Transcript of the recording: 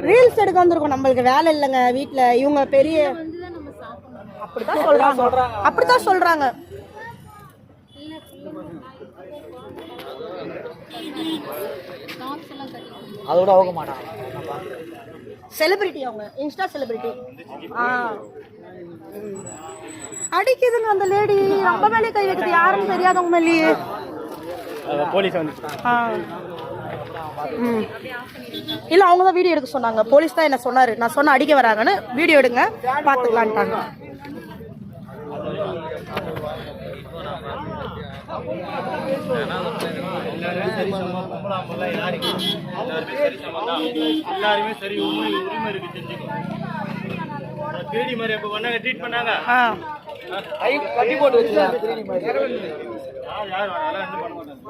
Reels எடுக்க வந்திருக்கோம். நம்மளுக்கு வேலை இல்லைங்க வீட்டில். இவங்க பெரிய அப்படித்தான் சொல்றாங்க. அதோட அவங்க மாட்டாங்க. செலிபிரிட்டி, அவங்க இன்ஸ்டா செலிபிரிட்டி. அடிக்குதுங்க அந்த லேடி. ரொம்ப மேலே கை வைக்குது, யாரும் தெரியாதவங்க மேலேயே. போலீஸ் வந்து இல்லை, அவங்க தான் வீடியோ எடுக்க சொன்னாங்க. போலீஸ் தான் என்ன சொன்னார், நான் சொன்ன அடிக்க வராங்கன்னு வீடியோ எடுங்க பார்த்துக்கலான்ட்டாங்க. எல்லாருமே சரி உரிமை இருக்கு தெரிஞ்சுக்கணும். தேடி மாதிரி எப்போ பண்ணாங்க ட்ரீட் பண்ணாங்க. கட்டி போட்டு வச்சுருக்காங்க. யார் என்ன பண்ண மாட்டாங்க.